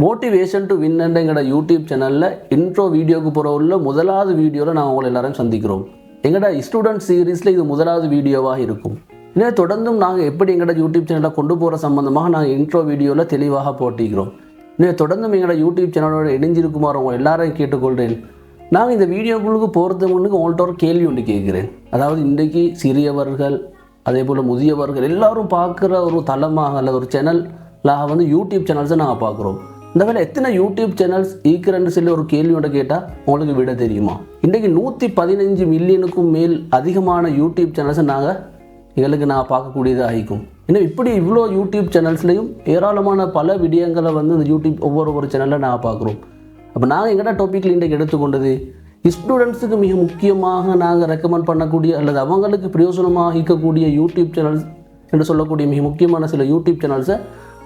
Motivation to win எங்களோட YouTube சேனலில் intro வீடியோக்கு போகிற உள்ள முதலாவது வீடியோவில் நாங்கள் உங்களை எல்லாரும் சந்திக்கிறோம். எங்களோட ஸ்டூடெண்ட் சீரீஸில் இது முதலாவது வீடியோவாக இருக்கும். இன்னும் தொடர்ந்தும் நாங்கள் எப்படி எங்களோட யூடியூப் சேனலை கொண்டு போகிற சம்பந்தமாக நாங்கள் இன்ட்ரோ வீடியோவில் தெளிவாக போட்டிக்கிறோம். இன்னும் தொடர்ந்தும் எங்களோட யூடியூப் சேனலோட இணைஞ்சிருக்குமாறு உங்கள் எல்லாரையும் கேட்டுக்கொள்கிறேன். நாங்கள் இந்த வீடியோக்குள்ளுக்கு போகிறதுக்கு முன்னுக்கு உங்கள்கிட்ட ஒரு கேள்வி ஒன்று கேட்குறேன். அதாவது இன்றைக்கு சிறியவர்கள் அதே போல் முதியவர்கள் எல்லோரும் பார்க்குற ஒரு தளமாக அல்லது ஒரு சேனலாக வந்து யூடியூப் சேனல்ஸை நாங்கள் பார்க்குறோம். இந்த வேலை எத்தனை யூடியூப் சேனல்ஸ் ஈக்குறன்னு சொல்லி ஒரு கேள்வியோட கேட்டால் உங்களுக்கு விட தெரியுமா? இன்றைக்கு 115 மில்லியனுக்கும் மேல் அதிகமான யூடியூப் சேனல்ஸை எங்களுக்கு பார்க்கக்கூடியதாக ஆகிக்கும். இன்னும் இப்படி இவ்வளோ யூடியூப் சேனல்ஸ்லையும் ஏராளமான பல விடயங்களை வந்து இந்த யூடியூப் ஒவ்வொரு சேனலில் நாங்கள் பார்க்குறோம். அப்போ நாங்கள் எங்கடா டாப்பிக்கில் இன்றைக்கு எடுத்துக்கொண்டது ஸ்டூடெண்ட்ஸுக்கு மிக முக்கியமாக நாங்கள் ரெக்கமெண்ட் பண்ணக்கூடிய அல்லது அவங்களுக்கு பிரயோஜனமாக இருக்கக்கூடிய யூடியூப் சேனல்ஸ் என்று சொல்லக்கூடிய மிக முக்கியமான சில யூடியூப் சேனல்ஸை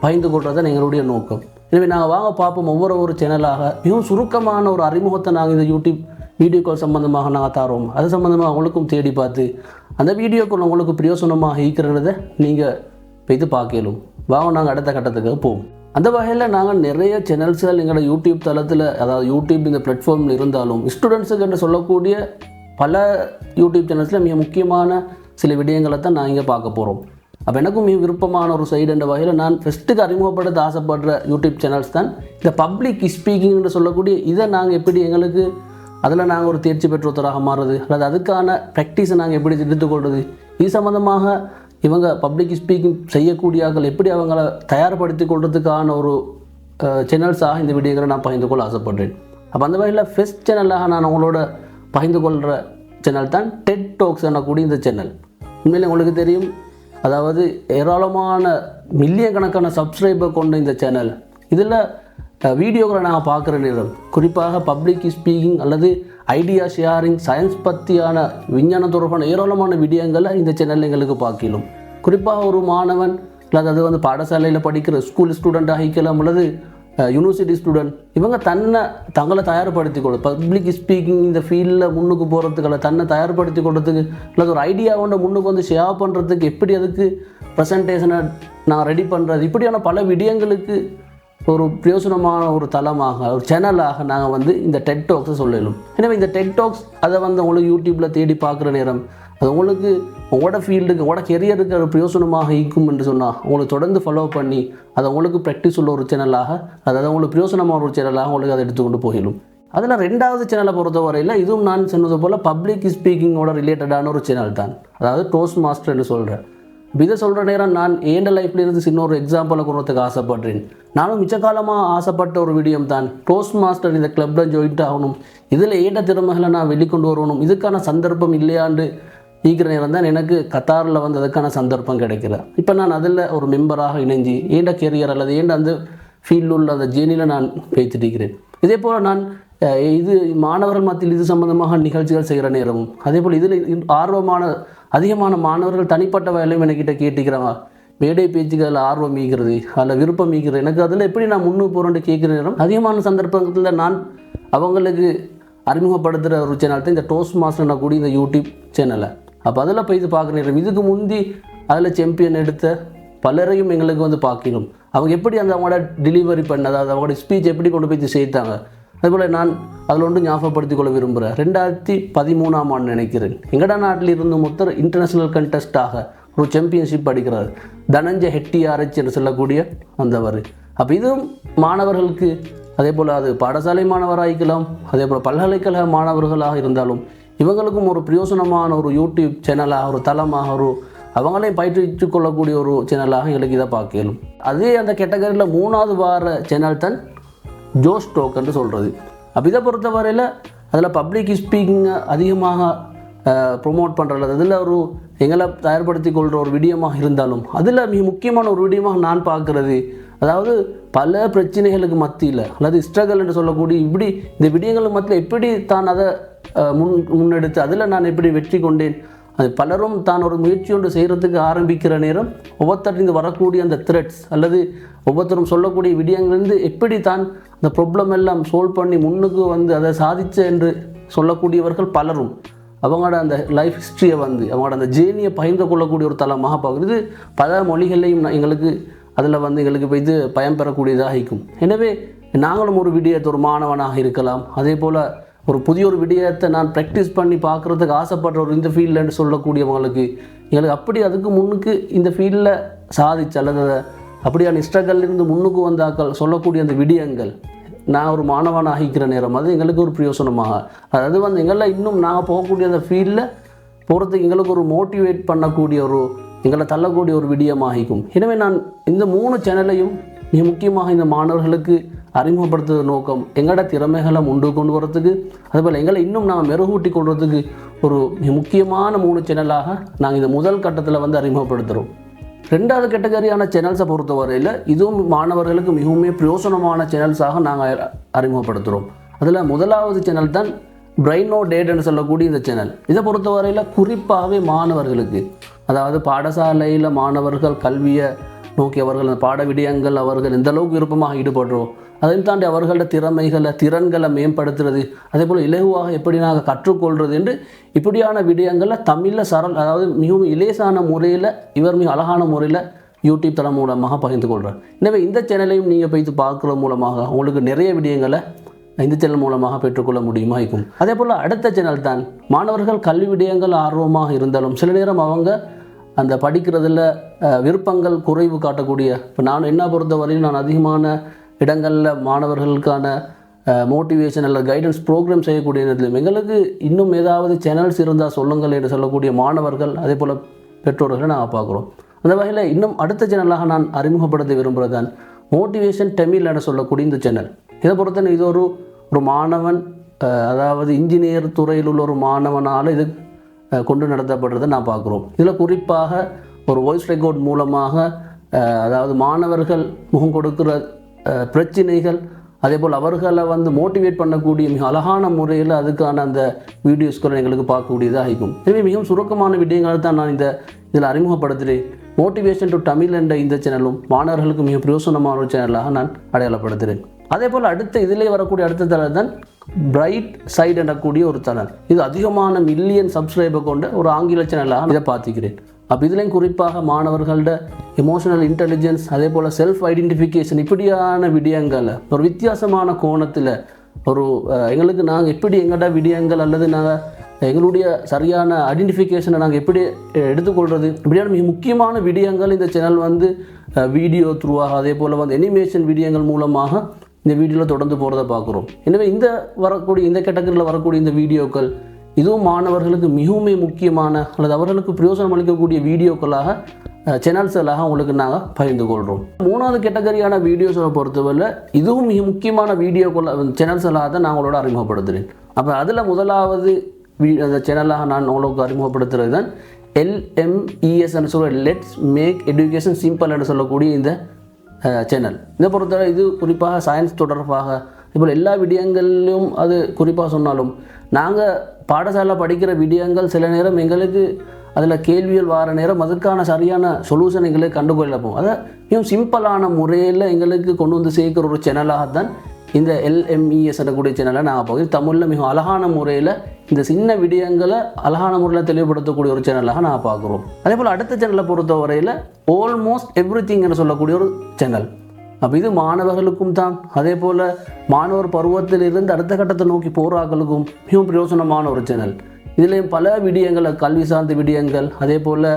பகிர்ந்து கொள்வது தான் எங்களுடைய நோக்கம். எனவே நாங்கள் வாங்க பார்ப்போம். ஒவ்வொரு சேனலாக மிகவும் சுருக்கமான ஒரு அறிமுகத்தை நாங்கள் இந்த யூடியூப் வீடியோக்கள் சம்பந்தமாக நாங்கள் தரோம். அது சம்பந்தமாக அவங்களுக்கும் தேடி பார்த்து அந்த வீடியோக்கள் உங்களுக்கு பிரயோசனமாக இருக்கிறத நீங்கள் போய்த்து பார்க்கலும். வாங்க நாங்கள் அடுத்த கட்டத்துக்கு போவோம். அந்த வகையில் நாங்கள் நிறைய சேனல்ஸ்கள் எங்களோட யூடியூப் தளத்தில், அதாவது யூடியூப் இந்த பிளாட்ஃபார்மில் இருந்தாலும் ஸ்டூடெண்ட்ஸுக்கு என்று சொல்லக்கூடிய பல யூடியூப் சேனல்ஸில் மிக முக்கியமான சில விடயங்களை தான் நான் இங்கே பார்க்க போகிறோம். அப்போ எனக்கும் மிக விருப்பமான ஒரு சைடு என்ற வகையில் நான் ஃபஸ்ட்டுக்கு அறிமுகப்படுத்த ஆசைப்படுற யூடியூப் சேனல்ஸ் தான் இந்த பப்ளிக் ஸ்பீக்கிங் என்று சொல்லக்கூடிய இதை நாங்கள் எப்படி எங்களுக்கு அதில் நாங்கள் ஒரு தேர்ச்சி பெற்றோத்தராக மாறுறது அல்லது அதுக்கான ப்ராக்டிஸை நாங்கள் எப்படி எடுத்துக்கொள்வது, இது சம்மந்தமாக இவங்க பப்ளிக் ஸ்பீக்கிங் செய்யக்கூடியார்கள் எப்படி அவங்கள தயார்படுத்தி கொள்வதுக்கான ஒரு சேனல்ஸாக இந்த வீடியோக்களை நான் பகிர்ந்து கொள்ள ஆசைப்படுறேன். அப்போ அந்த வகையில் ஃபஸ்ட் சேனலாக நான் உங்களோட பகிர்ந்து கொள்கிற சேனல் தான் டெட் டாக்ஸ் எனக்கூடிய இந்த சேனல். உண்மையிலே உங்களுக்கு தெரியும், அதாவது ஏராளமான மில்லியன் கணக்கான சப்ஸ்கிரைபர் கொண்ட இந்த சேனல். இதில் வீடியோக்களை நாங்கள் பார்க்குற நேரம் குறிப்பாக பப்ளிக் ஸ்பீக்கிங் அல்லது ஐடியா ஷேரிங், சயின்ஸ் பற்றியான விஞ்ஞானம் தொடர்பான ஏராளமான விடயங்களை இந்த சேனலில் எங்களுக்கு பார்க்கலாம். குறிப்பாக ஒரு மாணவன் அல்லது அது வந்து பாடசாலையில் படிக்கிற ஸ்கூல் ஸ்டூடெண்ட் ஆகிக்கலாம் அல்லது யூனிவர்சிட்டி ஸ்டூடெண்ட், இவங்க தங்களை தயார்படுத்தி கொள்ள பப்ளிக் ஸ்பீக்கிங் இந்த ஃபீல்டில் முன்னுக்கு போகிறதுக்கு தன்னை தயார்படுத்தி கொள்றதுக்கு அல்லது ஒரு ஐடியாவோட முன்னுக்கு வந்து ஷேர் பண்ணுறதுக்கு எப்படி அதுக்கு ப்ரெசன்டேஷனை நான் ரெடி பண்ணுறது, இப்படியான பல விடயங்களுக்கு ஒரு பிரயோசனமான ஒரு தளமாக ஒரு சேனலாக நாங்கள் வந்து இந்த டெட் டாக்ஸை சொல்லலும். எனவே இந்த டெட் டாக்ஸ் அதை வந்து உங்களுக்கு யூடியூப்பில் தேடி பார்க்குற நேரம் அது உங்களுக்கு உங்களோட ஃபீல்டுக்கு உங்களோட கெரியருக்கு ஒரு பிரயோசனமாக இருக்கும் என்று சொன்னால் உங்களுக்கு தொடர்ந்து ஃபாலோ பண்ணி அதை உங்களுக்கு ப்ராக்டிஸ் உள்ள ஒரு சேனலாக, அதாவது உங்களுக்கு பிரயோசனமான ஒரு சேனலாக உங்களுக்கு அதை எடுத்துக்கொண்டு போயிடும். அதில் ரெண்டாவது சேனலை பொறுத்தவரையில் இதுவும் நான் சொன்னது போல் பப்ளிக் ஸ்பீக்கிங்கோட ரிலேட்டடான ஒரு சேனல் தான், அதாவது டோஸ்ட் மாஸ்டர் என்று சொல்கிறேன். இதை சொல்கிற நேரம் நான் ஏண்ட லைஃப்லேருந்து சின்ன ஒரு எக்ஸாம்பிளை கொண்டுறதுக்கு ஆசைப்படுறேன். நானும் மிச்ச காலமாக ஆசைப்பட்ட ஒரு விடயம் தான் டோஸ்ட் மாஸ்டர் இந்த கிளப்பில் ஜாயின்ட் ஆகணும், இதில் ஏண்ட திறமைகளை நான் வெளிக்கொண்டு வரணும், இதுக்கான சந்தர்ப்பம் இல்லையாண்டு ஈக்கிற நேரம் தான் எனக்கு கத்தாரில் வந்து அதுக்கான சந்தர்ப்பம் கிடைக்கல. இப்போ நான் அதில் ஒரு மெம்பராக இணைஞ்சி ஏண்ட கெரியர் அல்லது ஏண்ட அந்த ஃபீல்டில் உள்ள அந்த ஜேர்னியில் நான் பேசிட்டிருக்கிறேன். இதே போல் நான் இது மாணவர்கள் மத்தியில் இது சம்பந்தமாக நிகழ்ச்சிகள் செய்கிற நேரமும் அதே போல் இதில் அதிகமான மாணவர்கள் தனிப்பட்ட வேலையும் என்கிட்ட கேட்டுக்கிறாங்க, மேடை பேச்சுக்கள் ஆர்வம் ஈக்கிறது அதில் விருப்பம் ஈக்கிறது, எனக்கு அதில் எப்படி நான் முன்னுக்கு போகிறேன்னு கேட்குற நேரம் அதிகமான சந்தர்ப்பத்தில் நான் அவங்களுக்கு அறிமுகப்படுத்துகிற ஒரு சேனல் தான் இந்த டோஸ்ட் மாஸ்டர்னா கூடிய இந்த யூடியூப் சேனலை. அப்போ அதில் போய் இது பார்க்குற நேரம் இதுக்கு முந்தி அதில் சாம்பியன் எடுத்த பலரையும் எங்களுக்கு வந்து பார்க்கணும், அவங்க எப்படி அந்த அவங்களோட டெலிவரி பண்ண, அதாவது அவங்களோட ஸ்பீச் எப்படி கொண்டு போய் சேர்த்தாங்க. அதுபோல் நான் அதில் ஒன்று ஞாபகப்படுத்திக் கொள்ள விரும்புகிறேன். 2013ஆம் ஆண்டு நினைக்கிறேன், எங்கடா நாட்டில் இருந்து மொத்தம் இன்டர்நேஷ்னல் கண்டெஸ்டாக ஒரு சாம்பியன்ஷிப் அடிக்கிறார் தனஞ்ச ஹெட்டிஆர்எச் என்று சொல்லக்கூடிய அந்தவர். அப்போ இதுவும் மாணவர்களுக்கு அதே போல் அது பாடசாலை மாணவராகிக்கலாம் அதே போல் பல்கலைக்கழக மாணவர்களாக இருந்தாலும் இவங்களுக்கும் ஒரு பிரயோசனமான ஒரு யூடியூப் சேனலாக ஒரு தளமாக ஒரு அவங்களையும் பயிற்சித்து கொள்ளக்கூடிய ஒரு சேனலாக எங்களுக்கு இதை பார்க்கலும். அதே அந்த கேட்டகரியில் 3வது வார சேனல் தான் ஜோஸ் டாக் என்று சொல்கிறது. அப்போ இதை பொறுத்தவரையில் அதில் பப்ளிக் ஸ்பீக்கிங்கை அதிகமாக ப்ரொமோட் பண்ணுறது, அதில் ஒரு எங்களை தயார்படுத்தி கொள்கிற ஒரு விடயமாக இருந்தாலும் அதில் மிக முக்கியமான ஒரு விடயமாக நான் பார்க்குறது, அதாவது பல பிரச்சனைகளுக்கு மத்தியில் அல்லது ஸ்ட்ரகல் என்று சொல்லக்கூடிய இப்படி இந்த விடயங்களுக்கு மத்தியில் எப்படி தான் அதை முன்னெடுத்து அதில் நான் எப்படி வெற்றி கொண்டேன், அது பலரும் தான் ஒரு முயற்சி ஒன்று செய்கிறதுக்கு ஆரம்பிக்கிற நேரம் ஒவ்வொருத்தருந்து வரக்கூடிய அந்த த்ரெட்ஸ் அல்லது ஒவ்வொருத்தரும் சொல்லக்கூடிய விடயங்கள்லேருந்து எப்படி தான் அந்த ப்ராப்ளம் எல்லாம் சால்வ் பண்ணி முன்னுக்கு வந்து அதை சாதிச்ச என்று சொல்லக்கூடியவர்கள் பலரும் அவங்களோட அந்த லைஃப் ஹிஸ்ட்ரியை வந்து அவங்களோட அந்த ஜேர்னியை பகிர்ந்து கொள்ளக்கூடிய ஒரு தளமாக பார்க்குறது. பல மொழிகளையும் எங்களுக்கு அதில் வந்து எங்களுக்கு போய்த்து பயன் பெறக்கூடியதாக இருக்கும். எனவே நாங்களும் ஒரு விடயத்தை ஒரு மாணவனாக இருக்கலாம், அதே போல் ஒரு புதிய ஒரு விடயத்தை நான் ப்ராக்டிஸ் பண்ணி பார்க்குறதுக்கு ஆசைப்படுற ஒரு இந்த ஃபீல்டுன்னு சொல்லக்கூடியவங்களுக்கு எங்களுக்கு அப்படி அதுக்கு முன்னுக்கு இந்த ஃபீல்டில் சாதிச்சு அல்லது அப்படியான ஸ்ட்ரகல்லிருந்து முன்னுக்கு வந்தாக்கள் சொல்லக்கூடிய அந்த விடயங்கள் நான் ஒரு மாணவனாக ஆகிக்கிற நேரம் அது எங்களுக்கு ஒரு பிரயோசனமாக, அதாவது வந்து எங்களை இன்னும் நாங்கள் போகக்கூடிய அந்த ஃபீல்டில் போகிறதுக்கு எங்களுக்கு ஒரு மோட்டிவேட் பண்ணக்கூடிய ஒரு எங்களை தள்ளக்கூடிய ஒரு விடயமாகிக்கும். எனவே நான் இந்த 3 சேனலையும் மிக முக்கியமாக இந்த மாணவர்களுக்கு அறிமுகப்படுத்துகிற நோக்கம் எங்களோட திறமைகளை முண்டு கொண்டு வரதுக்கு, அதுபோல் எங்களை இன்னும் நாங்கள் மெருகூட்டி கொள்வதுக்கு ஒரு மிக முக்கியமான 3 சேனலாக நாங்கள் இந்த முதல் கட்டத்தில் வந்து அறிமுகப்படுத்துகிறோம். 2வது கேட்டகரியான சேனல்ஸை பொறுத்தவரையில் இதுவும் மாணவர்களுக்கு மிகவும் பிரயோசனமான சேனல்ஸாக நாங்கள் அறிமுகப்படுத்துகிறோம். அதில் முதலாவது சேனல் தான் பிரைனோ டேட்னு சொல்லக்கூடிய இந்த சேனல். இதை பொறுத்தவரையில் குறிப்பாகவே மாணவர்களுக்கு, அதாவது பாடசாலையில் மாணவர்கள் கல்வியை நோக்கி அவர்கள் அந்த பாட விடயங்கள் அவர்கள் எந்த அளவுக்கு விருப்பமாக ஈடுபடுறோம், அதையும் தாண்டி அவர்களோட திறன்களை மேம்படுத்துறது, அதே போல் இலகுவாக எப்படி நாங்கள் கற்றுக்கொள்வது என்று இப்படியான விடயங்களை தமிழில் அதாவது மிகவும் இலேசான முறையில் இவர் மிக அழகான முறையில் யூடியூப் தளம் மூலமாக பகிர்ந்து கொள்கிறார். எனவே இந்த சேனலையும் நீங்கள் போய்த்து பார்க்குற மூலமாக உங்களுக்கு நிறைய விடயங்களை இந்த சேனல் மூலமாக பெற்றுக்கொள்ள முடியுமா இருக்கும். அதே போல் அடுத்த சேனல் தான் மாணவர்கள் கல்வி விடயங்கள் ஆர்வமாக இருந்தாலும் சில நேரம் அவங்க அந்த படிக்கிறதுல விருப்பங்கள் குறைவு காட்டக்கூடிய, இப்போ நான் என்ன பொறுத்தவரையில் நான் அதிகமான இடங்களில் மாணவர்களுக்கான மோட்டிவேஷன் அல்லது கைடன்ஸ் ப்ரோக்ராம் செய்யக்கூடிய நேரத்தில் எங்களுக்கு இன்னும் ஏதாவது சேனல்ஸ் இருந்தால் சொல்லுங்கள் என்று சொல்லக்கூடிய மாணவர்கள் அதே போல் பெற்றோர்களை நாங்கள் பார்க்குறோம். அந்த வகையில் இன்னும் அடுத்த சேனலாக நான் அறிமுகப்படுத்த விரும்புகிறது தான் மோட்டிவேஷன் தமிழ் என சொல்லக்கூடிய இந்த சேனல். இதை பொறுத்தவரை இது ஒரு மாணவன், அதாவது இன்ஜினியர் துறையில் உள்ள ஒரு மாணவனால் இது கொண்டு நடத்தப்படுறதை நான் பார்க்குறோம். இதில் குறிப்பாக ஒரு வாய்ஸ் ரெக்கார்ட் மூலமாக அதாவது மாணவர்கள் முகம் கொடுக்குற பிரச்சனைகள் அதே போல் அவர்களை வந்து மோட்டிவேட் பண்ணக்கூடிய மிக அழகான முறையில் அதுக்கான அந்த வீடியோஸ்களை எங்களுக்கு பார்க்கக்கூடியதாக இருக்கும். எனவே மிகவும் சுருக்கமான விடயங்களை தான் நான் இதில் அறிமுகப்படுத்துகிறேன். மோட்டிவேஷன் டு தமிழ் என்ற இந்த சேனலும் மாணவர்களுக்கு மிக பிரயோசனமான ஒரு சேனலாக நான் அடையாளப்படுத்துகிறேன். அதே போல் இதிலே வரக்கூடிய அடுத்த தளம் தான் பிரைட் சைடு எனக்கூடிய ஒரு சேனல். இது அதிகமான மில்லியன் சப்ஸ்கிரைபர் கொண்ட ஒரு ஆங்கில சேனலாக இதை பார்த்துக்கிறேன். அப்போ இதுலேயும் குறிப்பாக மாணவர்களோட எமோஷனல் இன்டெலிஜென்ஸ் அதே போல் செல்ஃப் ஐடென்டிஃபிகேஷன் இப்படியான விடயங்களை ஒரு வித்தியாசமான கோணத்தில் ஒரு எங்களுக்கு நாங்கள் எப்படி எங்களோட விடயங்கள் அல்லது நாங்கள் எங்களுடைய சரியான ஐடென்டிஃபிகேஷனை நாங்கள் எப்படி எடுத்துக்கொள்வது இப்படியான மிக முக்கியமான விடயங்கள் இந்த சேனல் வந்து வீடியோ த்ரூவாக அதே போல் வந்து அனிமேஷன் விடயங்கள் மூலமாக இந்த வீடியோவில் தொடர்ந்து போகிறத பார்க்குறோம். எனவே இந்த கேட்டகரியில் வரக்கூடிய இந்த வீடியோக்கள் இதுவும் மாணவர்களுக்கு மிகவும் முக்கியமான அல்லது அவர்களுக்கு பிரயோஜனம் அளிக்கக்கூடிய வீடியோக்களாக சேனல்ஸ்களாக உங்களுக்கு நாங்கள் பகிர்ந்து கொள்கிறோம். 3வது கேட்டகரியான வீடியோஸை பொறுத்தவரை இதுவும் மிக முக்கியமான வீடியோக்கள் சேனல்ஸ்களாக தான் நான் உங்களோட அறிமுகப்படுத்துகிறேன். அப்போ அதில் முதலாவது அந்த சேனலாக நான் உங்களுக்கு அறிமுகப்படுத்துகிறது தான் LMES சொல்கிற லெட்ஸ் மேக் எஜுகேஷன் சிம்பிள் என்று சொல்லக்கூடிய இந்த சேனல். இதை பொறுத்தவரை இது குறிப்பாக சயின்ஸ் தொடர்பாக இப்போ எல்லா விடயங்களிலும் அது குறிப்பாக சொன்னாலும் நாங்கள் பாடசாலை படிக்கிற விடயங்கள் சில நேரம் எங்களுக்கு அதில் கேள்விகள் வர நேரம் அதுக்கான சரியான சொல்யூஷன் எங்களுக்கு கண்டுகொள்ளப்போம். அதை மிகவும் சிம்பிளான முறையில் எங்களுக்கு கொண்டு வந்து சேர்க்குற ஒரு சேனலாகத்தான் இந்த LMES எனக்கூடிய சேனலை நாங்கள் பார்க்குறோம். தமிழில் மிகவும் அழகான முறையில் இந்த சின்ன விடயங்களை அழகான முறையில் தெளிவுபடுத்தக்கூடிய ஒரு சேனலாக நான் பார்க்குறோம். அதே போல் அடுத்த சேனலை பொறுத்த வரையில் ஆல்மோஸ்ட் எவ்ரிதிங் என்று சொல்லக்கூடிய ஒரு சேனல். அப்போ இது மாணவர்களுக்கும் தான் அதே போல் மாணவர் பருவத்திலிருந்து அடுத்த கட்டத்தை நோக்கி போராக்களுக்கும் மிகவும் பிரயோஜனமான ஒரு சேனல். இதுலேயும் பல விடயங்கள் கல்வி சார்ந்த விடயங்கள் அதே போல்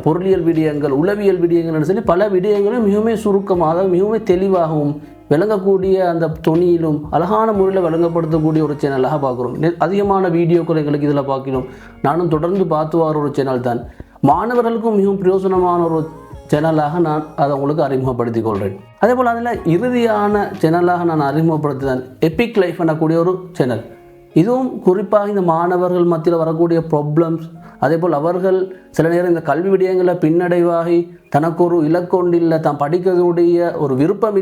பொருளியல் விடயங்கள் உளவியல் விடயங்கள்னு சொல்லி பல விடயங்களும் மிகவும் சுருக்கமாக அதாவது மிகவும் தெளிவாகவும் விளங்கக்கூடிய அந்த தொனியிலும் அழகான முறையில் விளங்கப்படுத்தக்கூடிய ஒரு சேனலாக பார்க்குறோம். அதிகமான வீடியோக்கள் எங்களுக்கு இதில் பார்க்கணும். நானும் தொடர்ந்து பார்த்து வர ஒரு சேனல் தான். மாணவர்களுக்கும் மிகவும் பிரயோஜனமான ஒரு சேனலாக நான் அதை உங்களுக்கு அறிமுகப்படுத்திக் கொள்கிறேன். அதே போல் அதில் இறுதியான சேனலாக நான் அறிமுகப்படுத்துகிறேன் எபிக் லைஃப் எனக்கூடிய ஒரு சேனல். இதுவும் குறிப்பாக இந்த மாணவர்கள் மத்தியில் வரக்கூடிய ப்ராப்ளம்ஸ் அதே போல் அவர்கள் சில நேரம் இந்த கல்வி விடயங்களில் பின்னடைவாகி தனக்கு ஒரு இலக்கொண்டில்லை தான் படிக்கிறதுடைய ஒரு விருப்பம்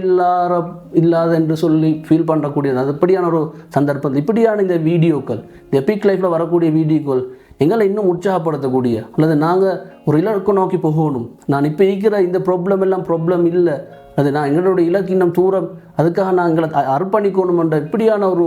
இல்லாத என்று சொல்லி ஃபீல் பண்ணக்கூடியது அது இப்படியான ஒரு சந்தர்ப்பம். இப்படியான இந்த வீடியோக்கள் இந்த எபிக் லைஃப்பில் வரக்கூடிய வீடியோக்கள் எங்களை இன்னும் உற்சாகப்படுத்தக்கூடிய அல்லது நாங்கள் ஒரு இலக்கு நோக்கி போகணும், நான் இப்போ இருக்கிற இந்த ப்ராப்ளம் இல்லை, அது நான் எங்களுடைய இலக்கு இன்னும் தூரம் அதுக்காக நான் எங்களை அர்ப்பணிக்கணும் என்ற இப்படியான ஒரு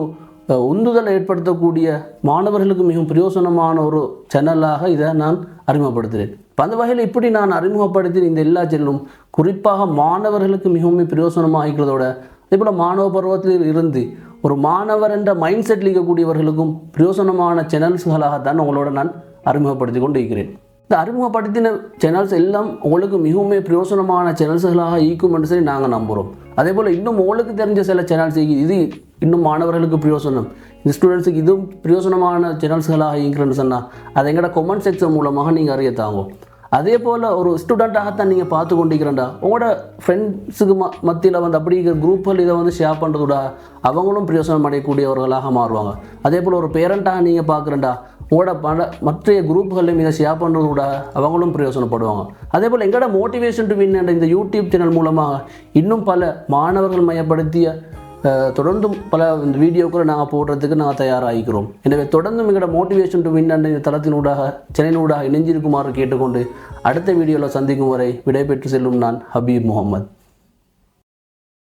உந்துதலை ஏற்படுத்தக்கூடிய மாணவர்களுக்கு மிகவும் பிரயோசனமான ஒரு சேனலாக இதை நான் அறிமுகப்படுத்துகிறேன். இப்போ அந்த வகையில் இப்படி நான் அறிமுகப்படுத்தி இந்த எல்லா சேனலும் குறிப்பாக மாணவர்களுக்கு மிகவும் பிரயோசனமாக இருக்கிறதோட அதேபோல் மாணவ பருவத்தில் இருந்து ஒரு மாணவர் என்ற மைண்ட் செட்டில் இருக்கக்கூடியவர்களுக்கும் பிரயோசனமான சேனல்ஸ்களாகத்தான் உங்களோட நான் அறிமுகப்படுத்தி கொண்டு இருக்கிறேன். இந்த அறிமுகப்படுத்தின சேனல்ஸ் எல்லாம் உங்களுக்கு மிகவும் பிரயோசனமான சேனல்ஸ்களாக ஈக்கும் என்று சொல்லி நாங்கள் நம்புகிறோம். அதே போல் இன்னும் உங்களுக்கு தெரிஞ்ச சில சேனல்ஸ் இது இன்னும் மாணவர்களுக்கு பிரயோசனம், இந்த ஸ்டூடெண்ட்ஸுக்கு இதுவும் பிரயோசனமான சேனல்ஸ்களாக ஈக்குறேன்னு சொன்னால் அதை எங்களோட கமெண்ட் செக்ஷன் மூலமாக நீங்கள் அறியத்தாங்க. அதே போல் ஒரு ஸ்டூடெண்ட்டாகத்தான் நீங்கள் பார்த்து கொண்டிருக்கிறேன்டா, உங்களோட ஃப்ரெண்ட்ஸுக்கு மத்தியில் அப்படி குரூப்பில் இதை ஷேர் பண்ணுறதுடா அவங்களும் பிரயோசனம் அடையக்கூடியவர்களாக மாறுவாங்க. அதே போல் ஒரு பேரண்ட்டாக நீங்கள் பார்க்குறேன்டா, உங்களோட மற்ற குரூப்புகளையும் இதை ஷேர் பண்ணுறதோட அவங்களும் பிரயோசனப்படுவாங்க. அதே போல் எங்களோட மோட்டிவேஷன் டு வின் என்ற இந்த யூடியூப் சேனல் மூலமாக இன்னும் பல மாணவர்கள் மையப்படுத்திய தொடர்ந்தும் பல இந்த வீடியோக்களை நாங்கள் போடுறதுக்கு நாங்கள் தயாராகிக்கிறோம். எனவே தொடர்ந்தும் எங்களோட மோட்டிவேஷன் டு வின் என்ற இந்த தளத்தினூடாக சேனலினூடாக இணைஞ்சிருக்குமாறு கேட்டுக்கொண்டு அடுத்த வீடியோவில் சந்திக்கும் வரை விடைபெற்று செல்லும் நான் ஹபீப் முகமது.